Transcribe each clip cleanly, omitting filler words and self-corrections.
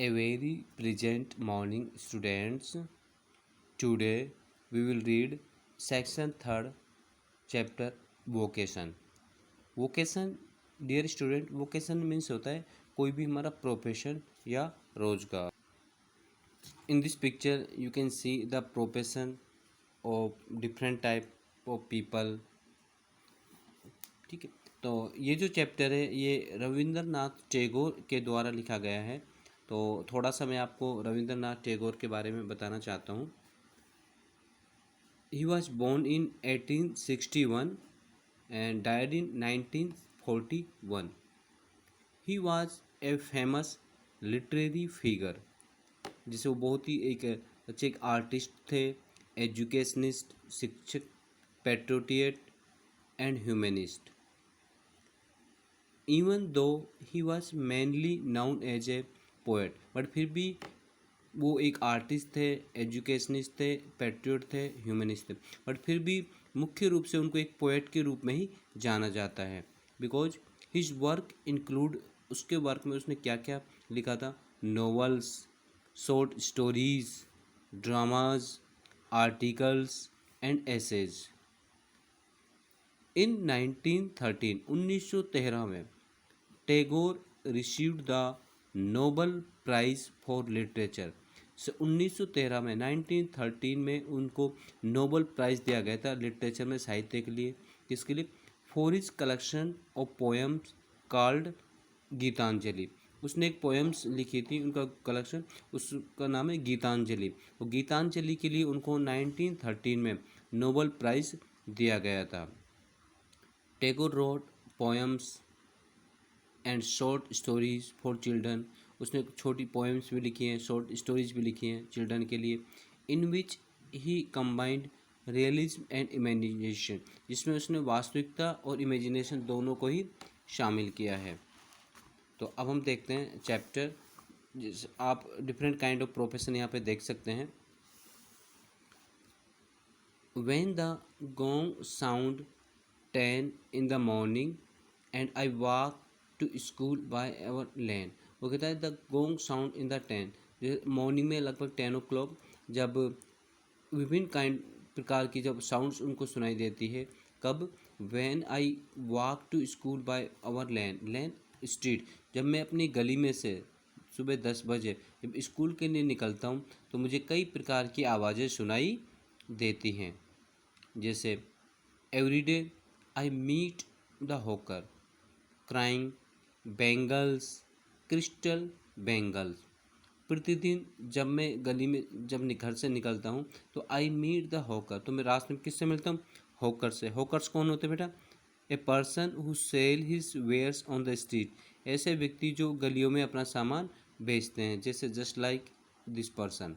A very pleasant morning, students. Today we will read section 3rd, chapter vocation. Vocation, dear student, vocation means होता है कोई भी हमारा profession या रोजगार. In this picture you can see the profession of different type of people. ठीक है, तो ये जो चैप्टर है ये रविंद्रनाथ टैगोर के द्वारा लिखा गया है. तो थोड़ा सा मैं आपको रविंद्रनाथ टैगोर के बारे में बताना चाहता हूँ. He was born in 1861 and died in 1941. He was a famous literary figure, जिसे वो बहुत ही एक अच्छे एक आर्टिस्ट थे, एजुकेशनिस्ट, शिक्षक, पेट्रोटिएट and humanist. Even though he was mainly known as a poet, but फिर भी वो एक आर्टिस्ट थे, एजुकेशनिस्ट थे, पैट्रियट थे, ह्यूमनिस्ट थे, बट फिर भी मुख्य रूप से उनको एक पोएट के रूप में ही जाना जाता है. बिकॉज हिज वर्क इंक्लूड, उसके वर्क में उसने क्या क्या लिखा था, novels, short stories, dramas, articles and essays. In 1913 में Tagore received the Nobel prize for literature. 1913 में उनको नोबेल प्राइज़ दिया गया था लिटरेचर में, साहित्य के लिए. किसके लिए? For his collection of poems called Gitanjali. उसने एक पोएम्स लिखी थी, उनका कलेक्शन, उसका नाम है गीतांजलि. तो गीतांजलि के लिए उनको 1913 में नोबेल प्राइज़ दिया गया था. Tagore wrote poems and short stories for children. उसने छोटी पोएम्स भी लिखी हैं, शॉर्ट स्टोरीज भी लिखी हैं चिल्ड्रन के लिए. इन विच ही कंबाइंड रियलिज्म एंड इमेजिनेशन, जिसमें उसने वास्तविकता और इमेजिनेशन दोनों को ही शामिल किया है. तो अब हम देखते हैं चैप्टर. आप डिफरेंट काइंड ऑफ प्रोफेशन यहाँ पे देख सकते हैं. When the gong sound 10 in the morning and I walk to school by our lane. वो कहता है the gong sound in the 10, morning में लगभग 10 o'clock जब विभिन्न प्रकार की जब साउंड्स उनको सुनाई देती है. कब? When I walk to school by our lane, lane street, जब मैं अपनी गली में से सुबह 10 बजे जब स्कूल के लिए निकलता हूँ तो मुझे कई प्रकार की आवाज़ें सुनाई देती हैं. जैसे everyday I meet the hawker crying bangles, crystal bangles. प्रतिदिन जब मैं गली में जब घर से निकलता हूँ तो I meet the hawker, तो मैं रास्ते में किससे मिलता हूँ? हॉकर से. हॉकर्स कौन होते बेटा? A person who sell his wares on the street. ऐसे व्यक्ति जो गलियों में अपना सामान बेचते हैं. जैसे जस्ट लाइक दिस पर्सन,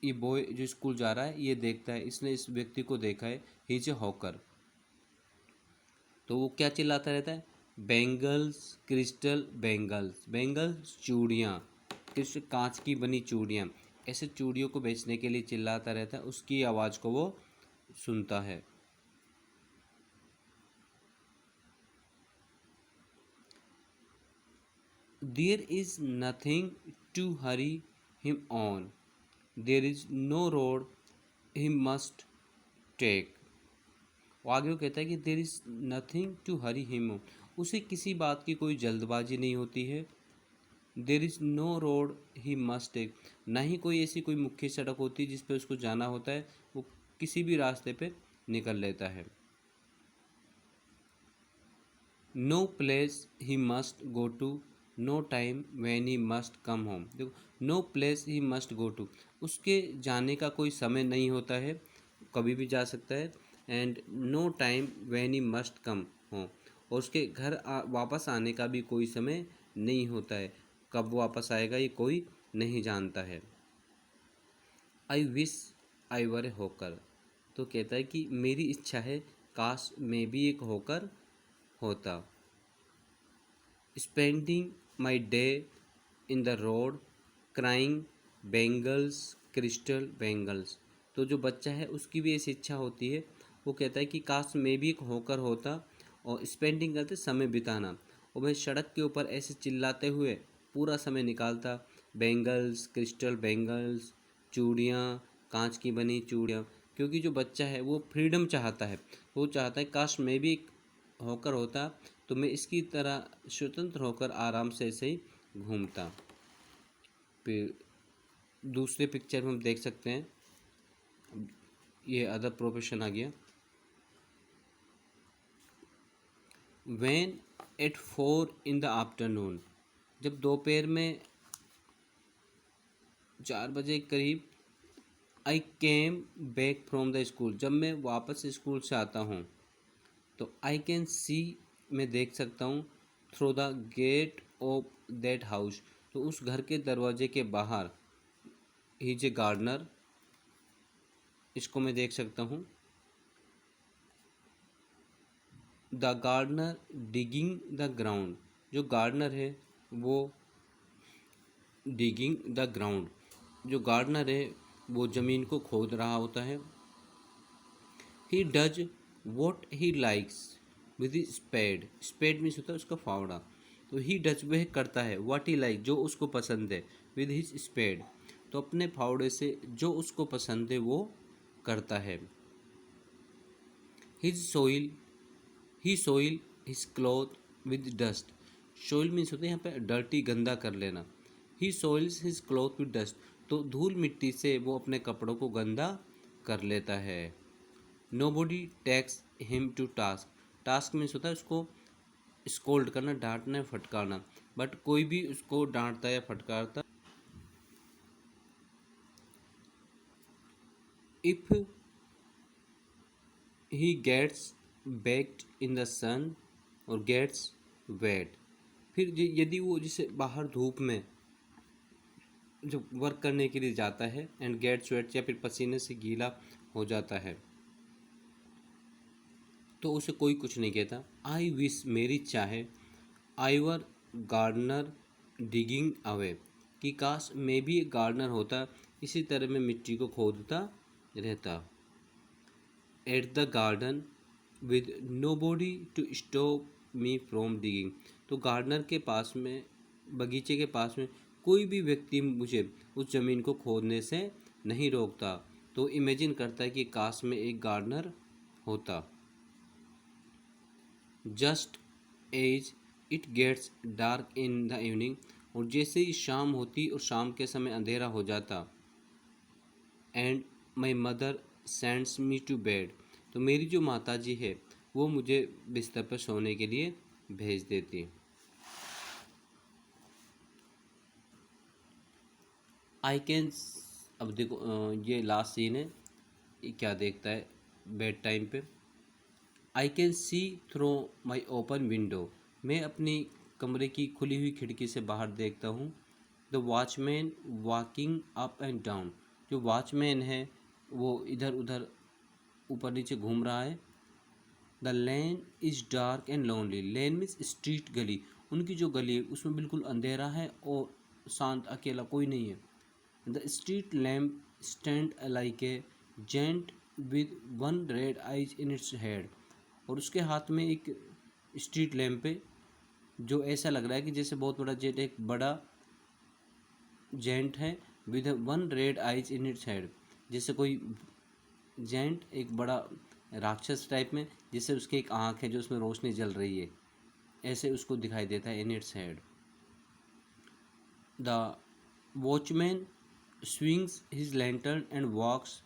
ये बॉय जो स्कूल जा रहा है ये देखता है, इसने इस व्यक्ति को देखा है, ही इज ए हॉकर. तो वो क्या चिल्लाता रहता है? Bangles, crystal bangles. बैंगल्स चूड़ियाँ, क्रिस्टल कांच की बनी चूड़ियाँ. ऐसे चूड़ियों को बेचने के लिए चिल्लाता रहता है, उसकी आवाज़ को वो सुनता है. There is nothing to hurry him on, there is no road he must take. वो आगे वो कहता है कि there is nothing to hurry him, उसे किसी बात की कोई जल्दबाजी नहीं होती है. There is no road he must take, ना ही कोई ऐसी कोई मुख्य सड़क होती है जिस पे उसको जाना होता है, वो किसी भी रास्ते पे निकल लेता है. No place he must go to, no time when he must come home. देखो, no place he must go to, उसके जाने का कोई समय नहीं होता है, कभी भी जा सकता है. And no time when he must come home, और उसके घर वापस आने का भी कोई समय नहीं होता है, कब वो वापस आएगा ये कोई नहीं जानता है. आई विश आई वर ए होकर, तो कहता है कि मेरी इच्छा है काश मैं भी एक होकर होता. Spending my day in the road crying bangles, crystal bangles. तो जो बच्चा है उसकी भी ऐसी इच्छा होती है, वो कहता है कि काश मैं भी एक होकर होता. और स्पेंडिंग करते समय बिताना, और मैं सड़क के ऊपर ऐसे चिल्लाते हुए पूरा समय निकालता, बैंगल्स, क्रिस्टल बैंगल्स, चूड़ियाँ, कांच की बनी चूड़ियाँ, क्योंकि जो बच्चा है वो फ्रीडम चाहता है, वो चाहता है काश मैं भी होकर होता तो मैं इसकी तरह स्वतंत्र होकर आराम से ऐसे ही घूमता। फिर दूसरे पिक्चर में हम देख सकते हैं, ये अदर प्रोफेशन आ गया। When at 4 in the afternoon, जब दोपहर में 4 बजे के करीब, I came back from the school, जब मैं वापस स्कूल से आता हूँ तो आई कैन सी, मैं देख सकता हूँ, through the gate of that house, तो उस घर के दरवाजे के बाहर, ही इज ए गार्डनर, इसको मैं देख सकता हूँ, the gardener digging the ground, जो गार्डनर है वो डिगिंग द ग्राउंड, जो गार्डनर है वो ज़मीन को खोद रहा होता है। He does what he likes with spade, spade means होता है उसका फावड़ा, तो ही डज वह करता है, व्हाट ही लाइक जो उसको पसंद है, विद हिज स्पेड तो अपने फावड़े से जो उसको पसंद है वो करता है। His soil, he soil his cloth with dust, soil means होता है यहाँ पे डर्टी, गंदा कर लेना, he soils his cloth with dust तो धूल मिट्टी से वो अपने कपड़ों को गंदा कर लेता है। Nobody takes him to task, task means होता है उसको स्कोल्ड करना, डांटना या फटकारना, बट कोई भी उसको डांटता या फटकारता। If he gets baked in the sun और गेट्स वेट, फिर यदि वो जिसे बाहर धूप में जो वर्क करने के लिए जाता है एंड गेट्स वेट या फिर पसीने से गीला हो जाता है तो उसे कोई कुछ नहीं कहता। आई विश, मेरी चाहे, आई वर गार्डनर डिगिंग अवे, कि काश मैं भी एक गार्डनर होता, इसी तरह मैं मिट्टी को खोदता रहता। At the garden with nobody to stop me from digging, तो गार्डनर के पास में, बगीचे के पास में कोई भी व्यक्ति मुझे उस ज़मीन को खोदने से नहीं रोकता, तो इमेजिन करता है कि काश में एक गार्डनर होता। Just as it gets dark in the evening, और जैसे ही शाम होती और शाम के समय अंधेरा हो जाता, and my mother sends me to bed, तो मेरी जो माता जी है वो मुझे बिस्तर पर सोने के लिए भेज देती। आई कैन, अब देखो ये लास्ट सीन है, ये क्या देखता है बेड टाइम पे। I can see through my open window, मैं अपनी कमरे की खुली हुई खिड़की से बाहर देखता हूँ। The watchman walking up and down, जो वॉचमैन है वो इधर उधर ऊपर नीचे घूम रहा है। The lane is dark and lonely, lane means street, गली, उनकी जो गली है उसमें बिल्कुल अंधेरा है और शांत, अकेला कोई नहीं है। The street lamp stand like a giant with one red eyes in its head, और उसके हाथ में एक स्ट्रीट लैम्प है जो ऐसा लग रहा है कि जैसे बहुत बड़ा जेट, एक बड़ा जेंट है, with one red eyes in its head, जैसे कोई जेंट एक बड़ा राक्षस टाइप में, जिससे उसकी एक आँख है जो उसमें रोशनी जल रही है, ऐसे उसको दिखाई देता है in its head. The watchman swings his lantern and walks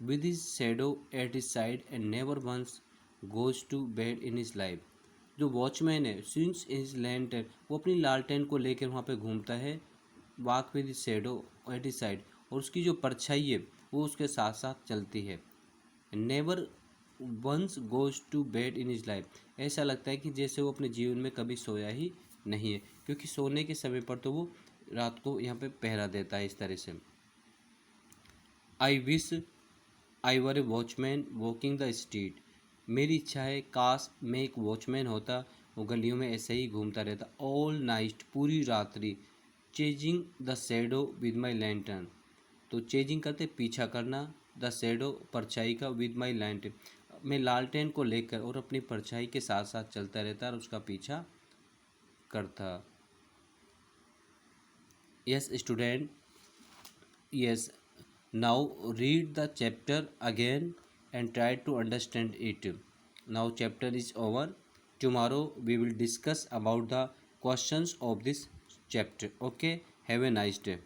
with his shadow at his side and never once goes to bed in his life, जो वॉचमैन है स्विंग्स हिज लैंटर्न, वो अपनी लालटेन को लेकर वहाँ पे घूमता है, walk with his shadow at his side, और उसकी जो परछाई है वो उसके साथ साथ चलती है। Never once goes to bed in his life, ऐसा लगता है कि जैसे वो अपने जीवन में कभी सोया ही नहीं है, क्योंकि सोने के समय पर तो वो रात को यहाँ पे पहरा देता है इस तरह से। I wish I were A watchman walking the street, मेरी इच्छा है काश मैं एक वॉचमैन होता, वो गलियों में ऐसे ही घूमता रहता, ऑल नाइट, पूरी रात्रि, chasing the shadow with my lantern, तो चेजिंग करते पीछा करना, द शैडो परछाई का, विद माई लैंटर्न मैं लालटेन को लेकर और अपनी परछाई के साथ साथ चलता रहता और उसका पीछा करता। Yes, student. Yes. Now read the chapter again and try to understand it. Now chapter is over. Tomorrow we will discuss about the questions of this chapter. Okay. Have a nice day.